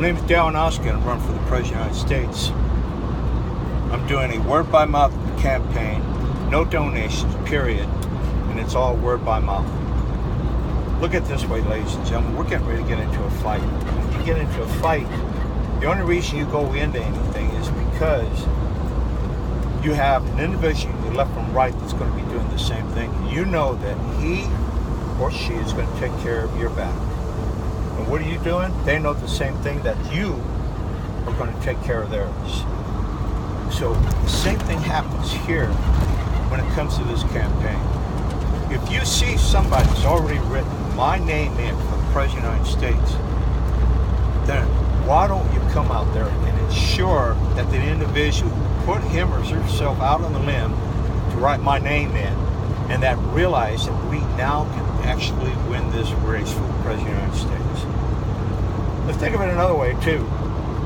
My name is Hoinoski, and I'm running for the President of the United States. I'm doing a word-by-mouth campaign, no donations, period, and it's all word-by-mouth. Look at it this way, ladies and gentlemen, we're getting ready to get into a fight. When you get into a fight, the only reason you go into anything is because you have an individual, left and right, that's going to be doing the same thing. You know that he or she is going to take care of your back. And what are you doing? They know the same thing, that you are going to take care of theirs. So the same thing happens here when it comes to this campaign. If you see somebody who's already written my name in for the President of the United States, then why don't you come out there and ensure that the individual who put him or herself out on the limb to write my name in, and that realize that we now can actually win this race for the President of the United States. Let's think of it another way too.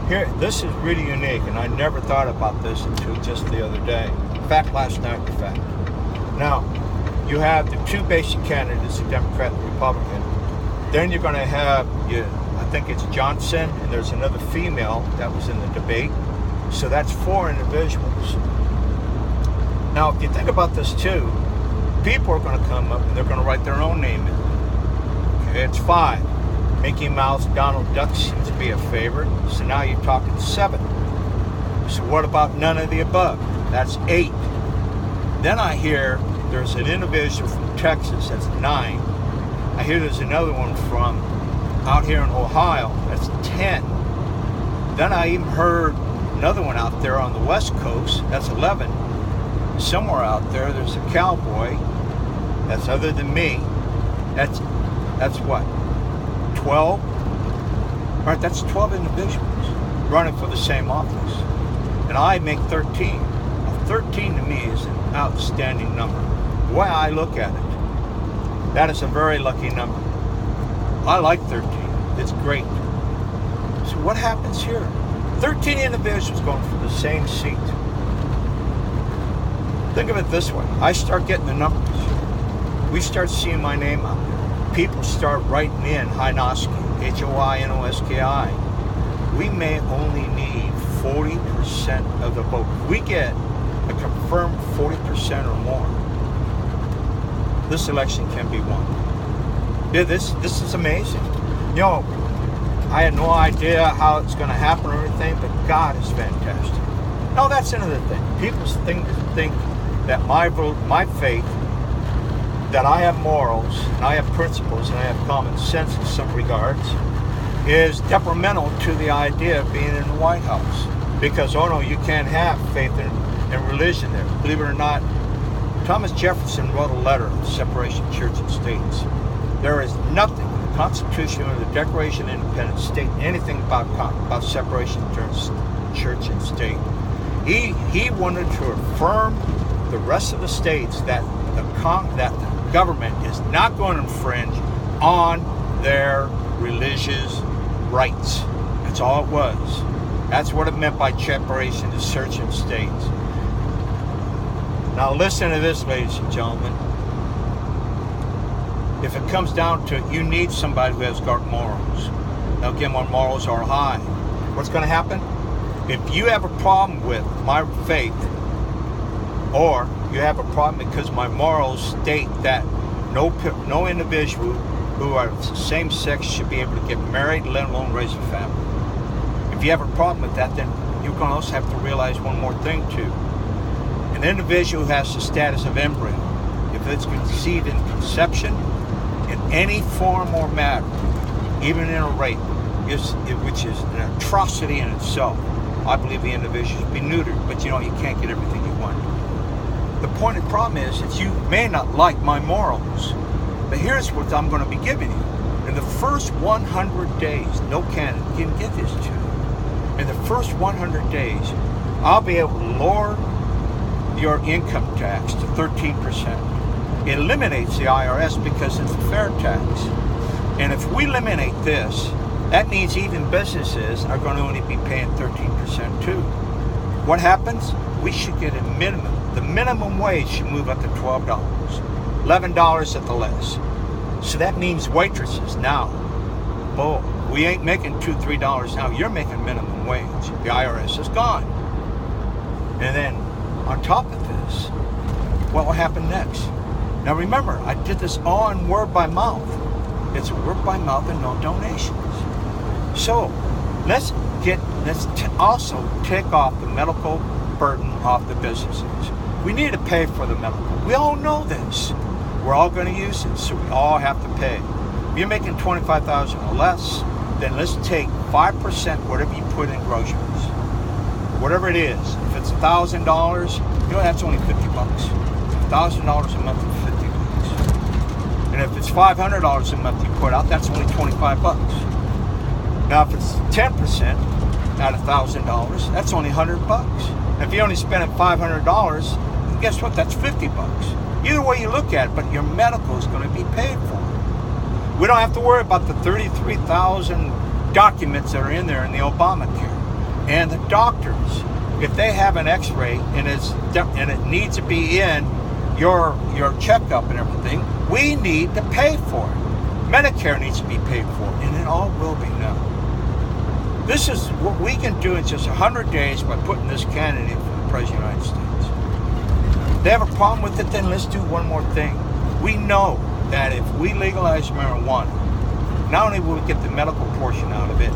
Here, this is really unique, and I never thought about this until just the other day. In fact, last night, in fact. Now, you have the two basic candidates, the Democrat and the Republican. Then you're going to have, I think it's Johnson, and there's another female that was in the debate. So that's 4 individuals. Now, if you think about this too, people are going to come up and they're going to write their own name in. Okay, it's 5. Mickey Mouse, Donald Duck seems to be a favorite. So now you're talking 7. So what about none of the above? That's 8. Then I hear there's an individual from Texas, that's 9. I hear there's another one from out here in Ohio, that's 10. Then I even heard another one out there on the West Coast, that's 11. Somewhere out there, there's a cowboy that's other than me. That's what? 12? All right, that's 12 individuals running for the same office. And I make 13. Now, 13 to me is an outstanding number. The way I look at it, that is a very lucky number. I like 13. It's great. So what happens here? 13 individuals going for the same seat. Think of it this way. I start getting the numbers. We start seeing my name out there. People start writing in Hoinoski, Hoinoski. We may only need 40% of the vote. If we get a confirmed 40% or more, this election can be won. Yeah, this is amazing. You know, I had no idea how it's going to happen or anything, but God is fantastic. No, that's another thing. People think that my vote, my faith, that I have morals, and I have principles, and I have common sense in some regards, is detrimental to the idea of being in the White House. Because, oh no, you can't have faith and religion there. Believe it or not, Thomas Jefferson wrote a letter on the separation of church and states. There is nothing in the Constitution or the Declaration of Independence state anything about separation of church and state. He wanted to affirm the rest of the states that the government is not going to infringe on their religious rights. That's all it was. That's what it meant by separation of church and states. Now listen to this, ladies and gentlemen. If it comes down to it, you need somebody who has got morals. Now again, my morals are high. What's going to happen? If you have a problem with my faith, or you have a problem because my morals state that no individual who are the same sex should be able to get married, let alone raise a family. If you have a problem with that, then you're going to also have to realize one more thing too. An individual who has the status of embryo, if it's conceived in conception, in any form or matter, even in a rape, which is an atrocity in itself, I believe the individual should be neutered. But you know, you can't get everything you want. The point of the problem is that you may not like my morals, but here's what I'm going to be giving you. In the first 100 days, no candidate can get this to you. In the first 100 days, I'll be able to lower your income tax to 13%. It eliminates the IRS because it's a fair tax. And if we eliminate this, that means even businesses are going to only be paying 13% too. What happens? We should get a minimum. The minimum wage should move up to $12, $11 at the less. So that means waitresses now bull. We ain't making $2, $3 now. You're making minimum wage. The IRS is gone. And then on top of this, what will happen next? Now remember, I did this all in word by mouth. It's word by mouth and no donations. So let's also take off the medical burden off the businesses. We need to pay for the medical. We all know this. We're all going to use it, so we all have to pay. If you're making $25,000 or less, then let's take 5% whatever you put in groceries. Whatever it is. If it's $1,000, that's only $50. $1,000 a month is $50. And if it's $500 a month you put out, that's only $25. Now if it's 10% out of $1,000, that's only $100. If you only spend $500, guess what? That's $50. Either way you look at it, but your medical is going to be paid for. We don't have to worry about the 33,000 documents that are in there in the Obamacare. And the doctors, if they have an x-ray and it needs to be in your checkup and everything, we need to pay for it. Medicare needs to be paid for, and it all will be now. This is what we can do in just 100 days by putting this candidate for the President of the United States. They have a problem with it, then let's do one more thing. We know that if we legalize marijuana, not only will we get the medical portion out of it,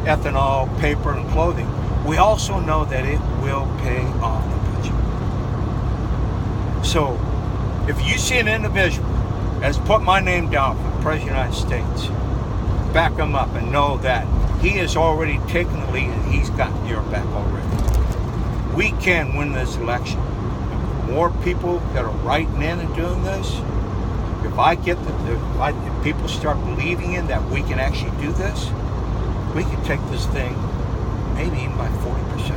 ethanol, paper, and clothing, we also know that it will pay off the budget. So, if you see an individual that has put my name down for the President of the United States, back him up and know that he has already taken the lead and he's got your back already. We can win this election. More people that are writing in and doing this, if people start believing in that we can actually do this, we can take this thing maybe even by 40%.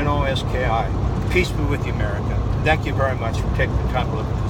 Hoinoski. Peace be with you, America. Thank you very much for taking the time to look at